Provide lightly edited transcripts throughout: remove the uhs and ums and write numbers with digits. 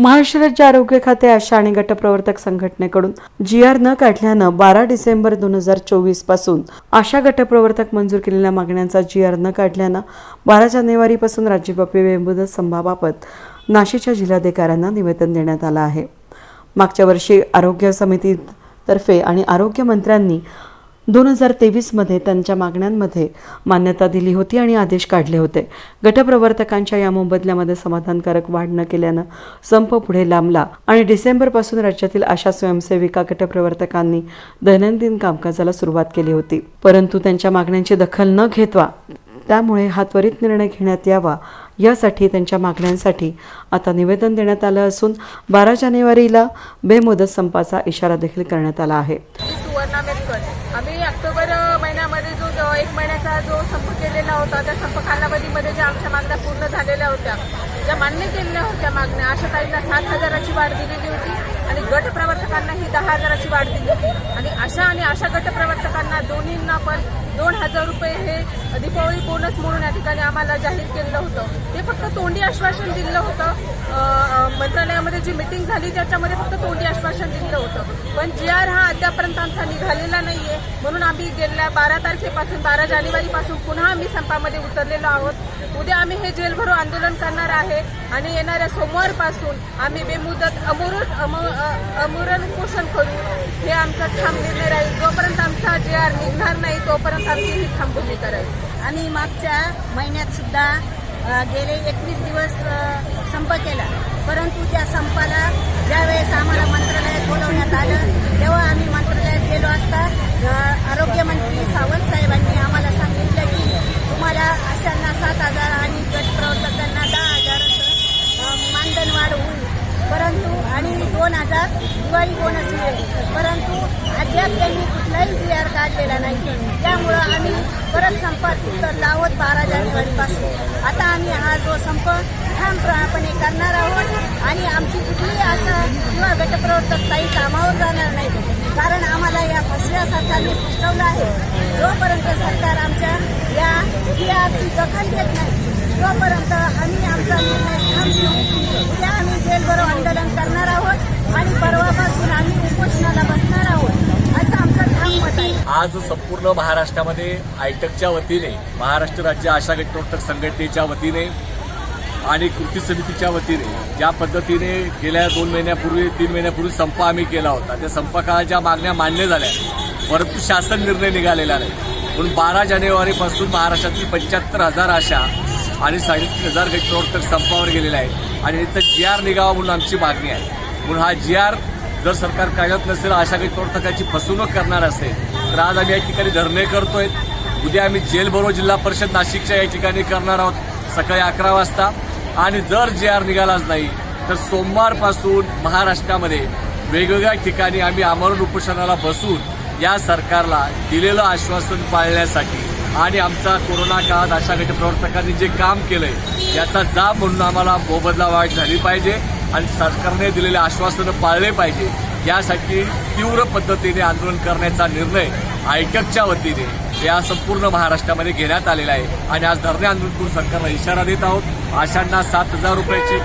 महाराष्ट्र राज्य आरोग्य खाते आशा आणि गटप्रवर्तक संघटनेकडून GR न काढल्यानं 12 डिसेंबर 2024 पासून आशा गटप्रवर्तक मंजूर केलेल्या मागण्यांचा GR न काढल्यानं 12 जानेवारीपासून राज्यव्यापी बेमुदत संपाबाबत नाशिकच्या जिल्हाधिकाऱ्यांना निवेदन देण्यात आलं आहे। मागच्या वर्षी आरोग्य समितीतर्फे आणि आरोग्य मंत्र्यांनी 2023 मध्ये त्यांच्या मागण्यांमध्ये मान्यता दिली होती आणि आदेश काढले होते। गटप्रवर्तकांच्या या मोबदल्यामध्ये समाधानकारक वाढ न केल्यानं संप पुढे लांबला आणि डिसेंबरपासून राज्यातील आशा स्वयंसेविका गटप्रवर्तकांनी दैनंदिन कामकाजाला सुरुवात केली होती, परंतु त्यांच्या मागण्यांची दखल न घेतवा त्यामुळे हा त्वरित निर्णय घेण्यात यावा यासाठी त्यांच्या मागण्यांसाठी आता निवेदन देण्यात आलं असून 12 जानेवारीला बेमुदत संपाचा इशारा देखील करण्यात आला आहे। आम्ही ऑक्टोबर महिन्यामध्ये जो 1 महिन्याचा जो संप केलेला होता त्या संप कालावधीमध्ये ज्या आमच्या मागण्या पूर्ण झालेल्या होत्या, ज्या मान्य केलेल्या होत्या मागण्या, आशाताईंना 7,000ची वाढ दिलेली होती आणि गट प्रवर्तकांना ही 10,000ची वाढ दिली होती आणि आशा गट प्रवर्तकांना दोन्हींना पण 2,000 रुपये हे दीपावली बोनस म्हणून या ठिकाणी आम्हाला जाहीर केलं होतं। ते फक्त तोंडी आश्वासन दिलं होतं। मंत्रालयामध्ये जी मीटिंग झाली त्याच्यामध्ये फक्त तोंडी आश्वासन दिलं होतं, पण GR हा अद्यापर्यंत आमचा निघालेला नाहीये। म्हणून आम्ही गेल्या 12 तारखेपासून 12 जानेवारीपासून पुन्हा आम्ही संपामध्ये उतरलेलो आहोत। उद्या आम्ही हे जेल भरो आंदोलन करणार आहे आणि येणाऱ्या सोमवारपासून आम्ही बेमुदत अमरण उपोषण करू। हे आमचा ठाम निर्णय राहील। जोपर्यंत आमचा GR निघणार नाही तोपर्यंत आमची ही ठाम भूमिका राहील। आणि मागच्या महिन्यात सुद्धा गेले 21 दिवस संप केला, परंतु त्या संपाला ज्यावेळेस आम्हाला मंत्रालयात बोलवण्यात आलं तेव्हा आम्ही मंत्रालयात गेलो असता आरोग्यमंत्री सावंत साहेबांनी आम्हाला सांगितलं की तुम्हाला अशांना 7,000 आणि गट प्रवर्तकांना 10,000 मानधन वाढ होईल, परंतु आणि 2,000 दिवाळी बोनस मिळेल, परंतु अद्याप त्यांनी कुठलाही GR काढलेला नाही। त्यामुळं आम्ही परत संपात उतरलो आहोत 12 जानेवारीपासून। आता आम्ही हा जो संप ठामपणे करणार आहोत आणि आमची कुठलीही आशा किंवा गटप्रवर्तक काही कामावर जाणार नाही, कारण आम्हाला या फसव्या सरकारने फसवलं आहे। जोपर्यंत सरकार आमच्या या GRची दखल घेत नाही तोपर्यंत आम्ही आमचा निर्णय ठाम घेऊ। उद्या आम्ही जेल भरो आंदोलन करणार आहोत आणि परवापासून आम्ही उपोषणाला बसणार आहोत असं आमचं ठाम मत आहे। आज संपूर्ण महाराष्ट्रामध्ये आयटकच्या वतीने, महाराष्ट्र राज्य आशा गटप्रवर्तक संघटनेच्या वतीने आणि कृती समितीच्या वतीने ज्या पद्धतीने गेल्या 2 महिन्यापूर्वी 3 महिन्यापूर्वी संप आम्ही केला होता, त्या संपकाळाच्या मागण्या मान्य झाल्या, परंतु शासन निर्णय निघालेला नाही। म्हणून 12 जानेवारीपासून महाराष्ट्रातील 75,000 आशा आणि 3,500 गटप्रवर्तक संपावर गेलेले आहेत आणि इथं GR निघावा म्हणून आमची मागणी आहे। म्हणून हा GR जर सरकार काढत नसेल, आशा गटप्रवर्तकाची फसवणूक करणार असेल तर आज आम्ही या ठिकाणी धरणे करतोय। उद्या आम्ही जेल भरो जिल्हा परिषद नाशिकच्या या ठिकाणी करणार आहोत सकाळी 11 वाजता आणि जर GR निघालाच नाही तर सोमवारपासून महाराष्ट्रामध्ये वेगवेगळ्या ठिकाणी आम्ही आमरण उपोषणाला बसून या सरकारला दिलेलं आश्वासन पाळण्यासाठी आणि आमचा कोरोना काळात आशा गटप्रवर्तकांनी जे काम केलंय याचा जाब म्हणून आम्हाला मोबदला वाढ झाली पाहिजे आणि सरकारने दिलेले आश्वासन पाळले पाहिजे, यासाठी तीव्र पद्धतीने आंदोलन करण्याचा निर्णय आयटकच्या वतीने या संपूर्ण महाराष्ट्रामध्ये घेण्यात आलेला आहे आणि आज धरणे आंदोलन करून सरकारला इशारा देत आहोत। आशांना 7,000 रुपयाची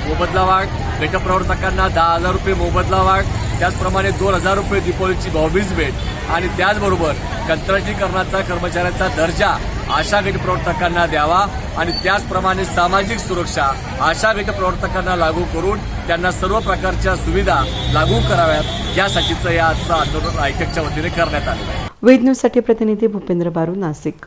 मोबदला वाढ, गटप्रवर्तकांना 10,000 रुपये मोबदला वाढ, त्याचप्रमाणे 2,000 रुपये दीपावलीची भाऊबीज भेट आणि त्याचबरोबर कंत्राटीकरणाचा कर्मचाऱ्यांचा दर्जा आशा गटप्रवर्तकांना द्यावा आणि त्याचप्रमाणे सामाजिक सुरक्षा आशा गटप्रवर्तकांना लागू करून त्यांना सर्व प्रकारच्या सुविधा लागू कराव्यात, यासाठीचं या आजचं आंदोलन आयटकच्या वतीने करण्यात आलं आहे। वेद न्यूजसाठी प्रतिनिधी भूपेंद्र बारू, नाशिक।